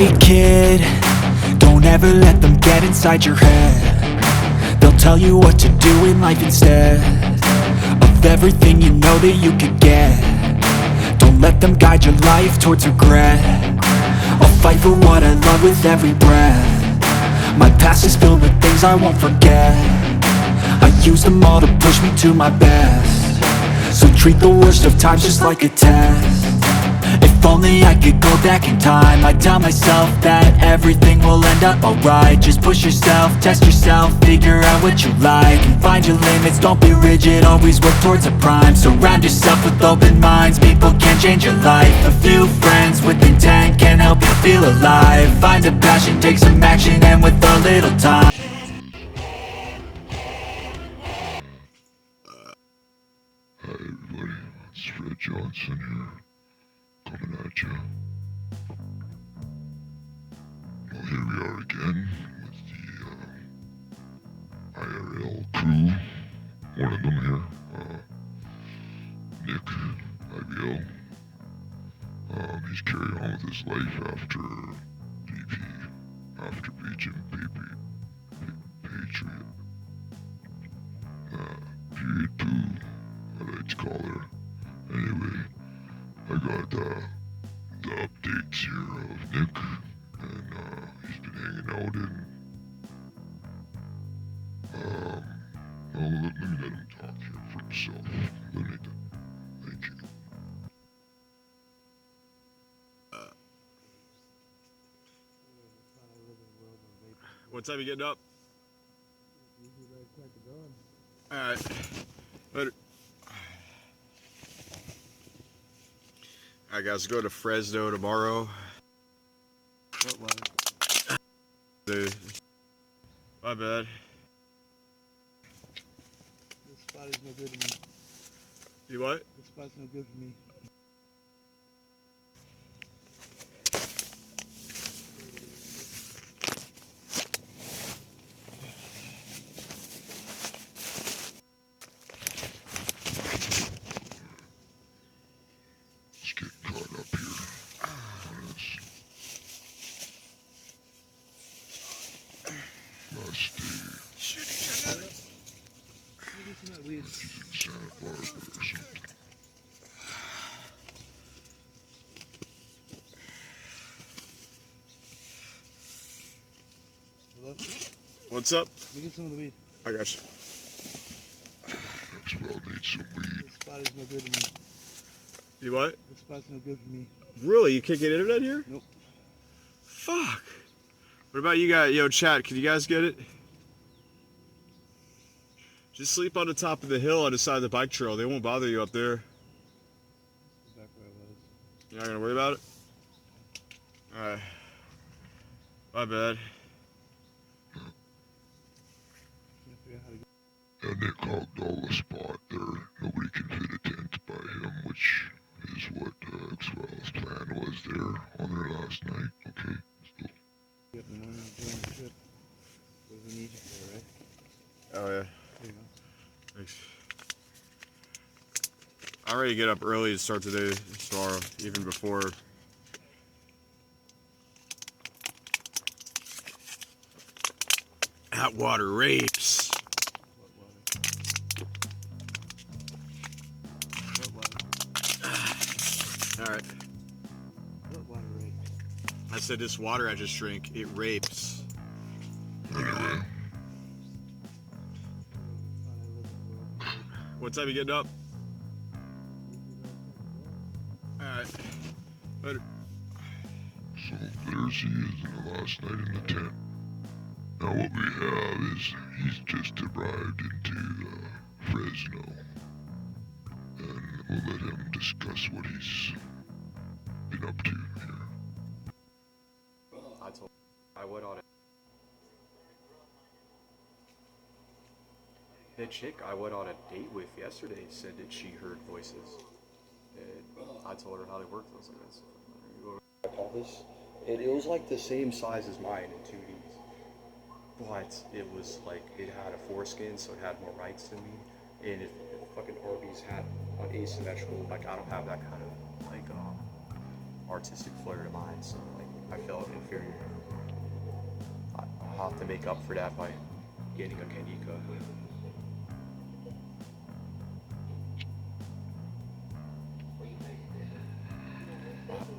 Hey kid, don't ever let them get inside your head. They'll tell you what to do in life instead of everything you know that you could get. Don't let them guide your life towards regret. I'll fight for what I love with every breath. My past is filled with things I won't forget. I use them all to push me to my best. So treat the worst of times just like a test. If only I could go back in time, I'd tell myself that everything will end up alright. Just push yourself, test yourself, figure out what you like, and find your limits, don't be rigid, always work towards a prime. Surround yourself with open minds, people can change your life. A few friends with intent can help you feel alive. Find a passion, take some action, and with a little time. Hi everybody, it's Fred Johnson here, coming at you. Well, here we are again with the IRL crew. One of them here, Nick, IBL. He's carrying on with his life after VP, after Vegan Patriot. Period poo, I like to call her. Anyway, I got the updates here of Nick, and he's been hanging out in, well, let me let him talk here for himself. Thank you. What time you getting up? Alright. Later. Alright guys, go to Fresno tomorrow. Dude. My bad. This spot is no good to me. You what? This spot's no good for me. Let's get caught up here on this last day. Maybe some of that weed. He's in Santa Barbara or something. Hello? What's up? Let me get some of the weed. I got you. Maxwell needs some weed. This spot is no good to me. You what? This spot's no good for me. Really? You can't get internet here? Nope. Fuck. What about you guys? Yo, chat, can you guys get it? Just sleep on the top of the hill on the side of the bike trail. They won't bother you up there. Back where I was. You're not gonna worry about it? Alright. My bad. Can't figure out how to get. And Nick hogged all the spot there. Nobody can fit a tent by him, which is what Maxwell's plan was there on their last night. Okay, let's go. Get up in the morning and join the trip. What do we need you for, right? Oh yeah. There you go. Thanks. I'm ready to get up early to start today, tomorrow, even before. That water rapes. What water? What water? Alright. What water rate? I said this water I just drank, it rapes. Anyway, What time you getting up? Alright. Later. so there's he is in the last night in the tent. Now what we have is he's just arrived into Fresno. And we'll let him discuss what he's been up to here. I went on it. The chick I went on a date with yesterday said that she heard voices. And I told her how they worked. I was like, that's, I call this. It was like the same size as mine in 2Ds. But it was like, it had a foreskin, so it had more rights than me. And if fucking Arby's had an asymmetrical, like I don't have that kind of like artistic flair to mine, so like I felt inferior. I'll have to make up for that by getting a Kanika.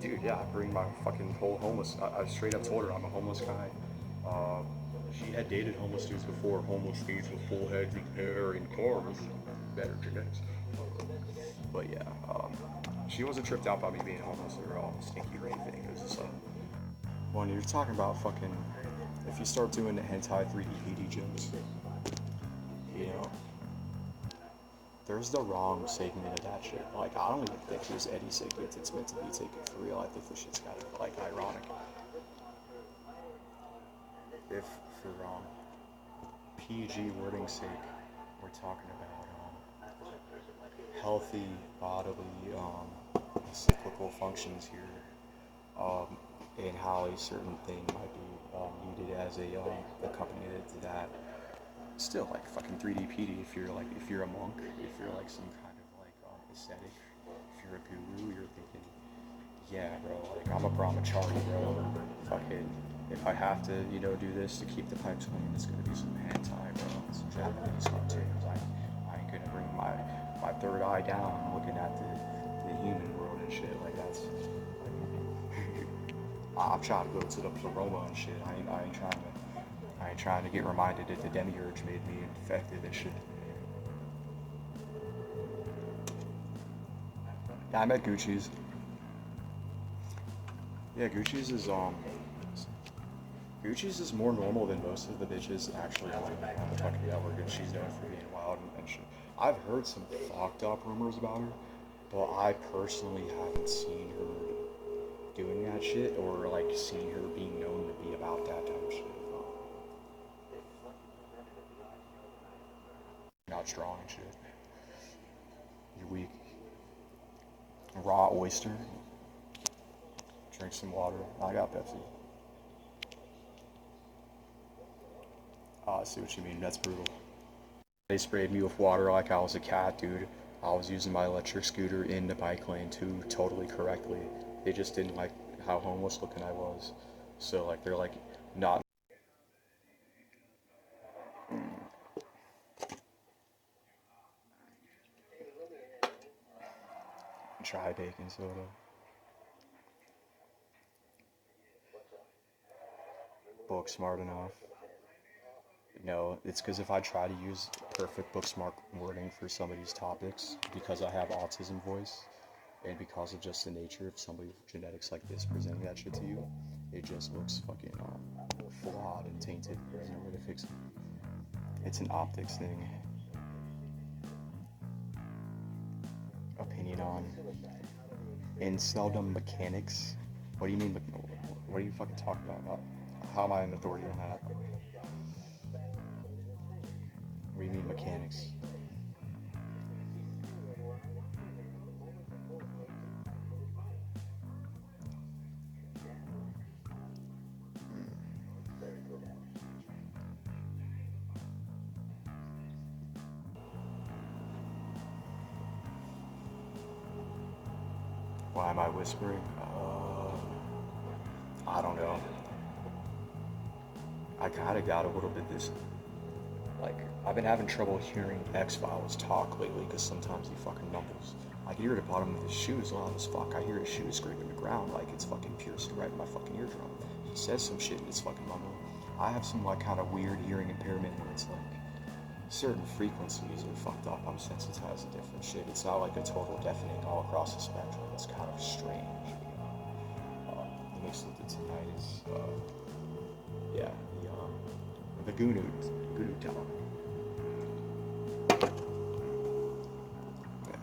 Dude, yeah, I bring my fucking whole homeless. I straight up told her I'm a homeless guy. She had dated homeless dudes before. Homeless dudes with full heads of hair and cars. Better genetics. But yeah, she wasn't tripped out by me being homeless or all stinky or anything. It was just like, when you're talking about fucking, if you start doing the hentai 3D PD jokes, you know, there's the wrong segment of that shit. Like, I don't even think there's any segment that's meant to be taken for real. I think this shit's kind of, like, ironic. If, for PG wording's sake, we're talking about healthy bodily cyclical functions here, and how a certain thing might be needed as a accompaniment to that. Still, like, fucking 3D PD, if you're a monk, if you're like some kind of like ascetic, if you're a guru, you're thinking, yeah, bro, like, I'm a brahmachari, bro. Fucking, if I have to, you know, do this to keep the pipes clean, it's gonna be some hentai, bro, some Japanese cartoons. I ain't gonna bring my third eye down looking at the human world and shit. Like, that's, I'm trying to go to the pleroma and shit. I ain't trying to get reminded that the demiurge made me infected and shit. Yeah, I met Goocheese. Yeah, Goocheese is more normal than most of the bitches actually on the fucking network, and she's known for being wild and shit. I've heard some fucked up rumors about her, but I personally haven't seen her doing that shit, or like seen her being known to be about that type of shit. Not strong and shit. You're weak. Raw oyster. Drink some water. I got Pepsi. I see what you mean. That's brutal. They sprayed me with water like I was a cat, dude. I was using my electric scooter in the bike lane too, totally correctly. They just didn't like how homeless looking I was. So, like, they're like, not. Try baking soda. Book smart enough. No, it's because if I try to use perfect book smart wording for some of these topics, because I have autism voice, and because of just the nature of somebody with genetics like this presenting that shit to you, it just looks fucking flawed and tainted. There's no way to fix it. It's an optics thing. Opinion on inceldom mechanics. What do you mean? What are you fucking talking about? How am I an authority on that? What do you mean mechanics? Why am I whispering? I don't know. I kind of got a little bit this, like, I've been having trouble hearing X-Files talk lately because sometimes he fucking mumbles. I can hear the bottom of his shoes loud as fuck. I hear his shoes scraping the ground like it's fucking piercing right in my fucking eardrum. He says some shit and it's fucking mumbling. I have some, like, kind of weird hearing impairment where it's like certain frequencies are fucked up. I'm sensitized to different shit. It's not like a total deafening all across the spectrum. It's kind of strange. The mix with the tinnitus, yeah, the Gunu tower. Yeah.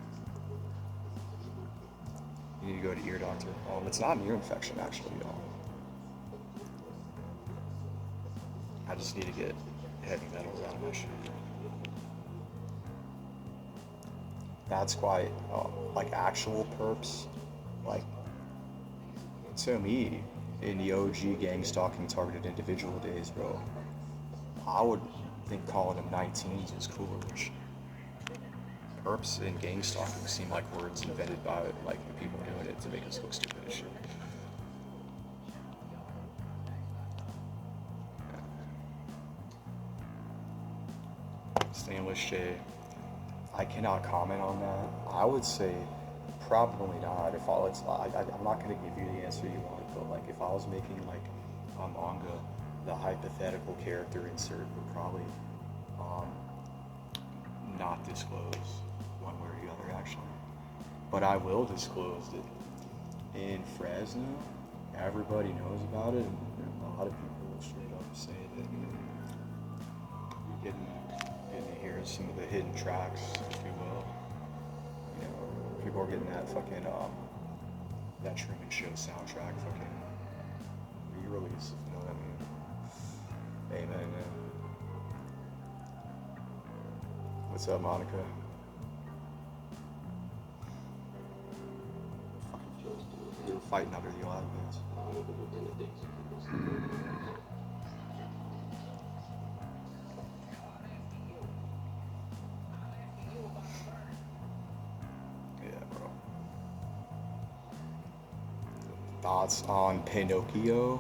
You need to go to ear doctor. It's not an ear infection, actually, I just need to get heavy metals out of my shit. That's quite, like, actual perps, like, to me, in the OG gang stalking targeted individual days, bro, I would think calling them 19s was cooler than shit. Perps and gang stalking seem like words invented by, like, the people doing it to make us look stupid as shit. Stainless J. I cannot comment on that. I would say probably not. If all it's, I'm not gonna give you the answer you want, but like if I was making like a manga, the hypothetical character insert would probably not disclose one way or the other actually. But I will disclose that in Fresno, everybody knows about it, and a lot of people will straight up say that you're getting to hear some of the hidden tracks, if you will. You know, people are getting that fucking that Truman Show soundtrack fucking re-release, if you know what I mean. Amen, man. What's up, Monica? You were fighting under the elements. Yeah, bro. Thoughts on Pinocchio?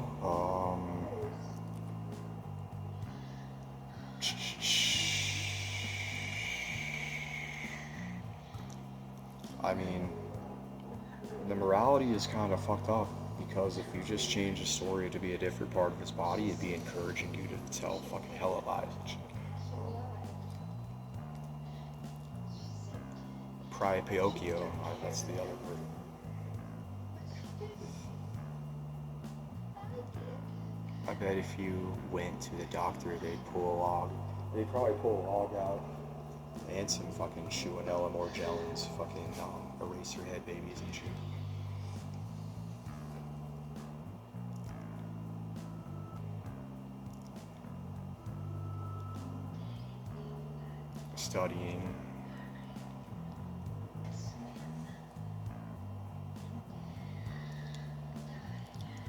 I mean, the morality is kind of fucked up because if you just change the story to be a different part of his body, it'd be encouraging you to tell fucking hella lies and shit. Probably Pinocchio, that's the other word. I bet if you went to the doctor, they'd pull a log. They'd probably pull a log out and some fucking Shuanella Morgellons, fucking eraserhead babies and shit. Studying.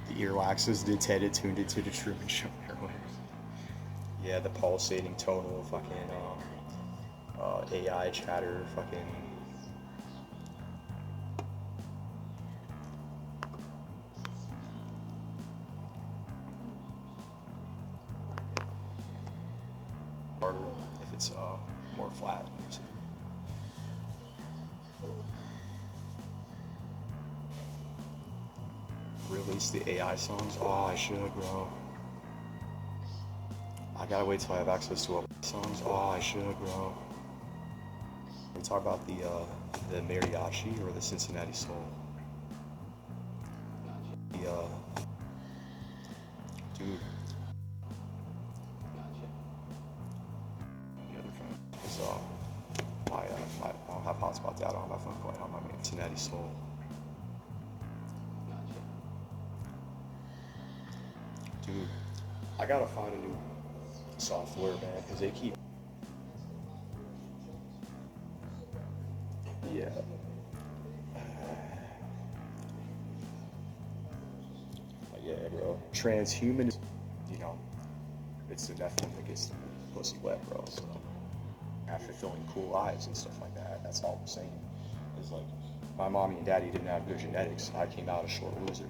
The earwaxes, the head tuned into the Truman Show airwaves. Yeah, the pulsating tonal fucking AI chatter fucking. Harder if it's more flat. Release the AI songs? Oh, I should, bro. I gotta wait till I have access to all songs. Oh, I should, bro. We talk about the mariachi or the Cincinnati Soul. Dude. The other phone is my I'll have hotspot data on my phone going on my Cincinnati Soul. Dude, I gotta find a new software, man, because they keep. Yeah. Yeah, bro. Transhuman, you know, it's the Nephilim that gets the pussy wet, bro. So, after filling cool lives and stuff like that, that's all I'm saying. It's like, my mommy and daddy didn't have good genetics. I came out a short loser.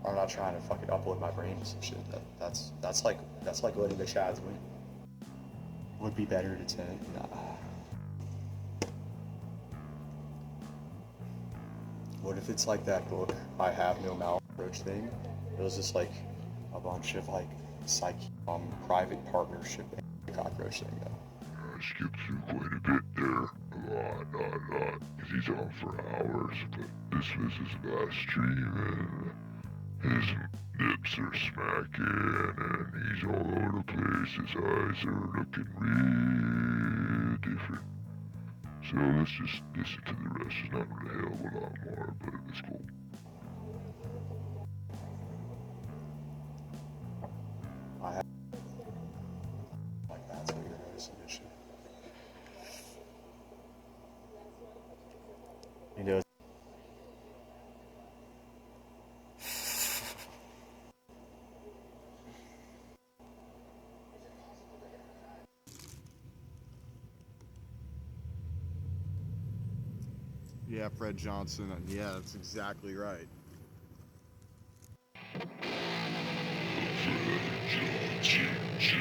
I'm not trying to fucking upload my brain and some shit. That's like letting the Chads win. Would be better to 10. Nah. What if it's like that book, I Have No Mouth Approach thing? It was just like a bunch of like private partnership cockroach thing though. I skipped through quite a bit there. A lot, because he's on for hours, but this was his last stream, and his lips are smacking, and he's all over the place. His eyes are looking real different. So let's just listen to the rest. It's not really a hell of a lot more, but it's cool. Like that's what you're noticing this shit. You know. Yeah, Fred Johnson. Yeah, that's exactly right. Fred Johnson.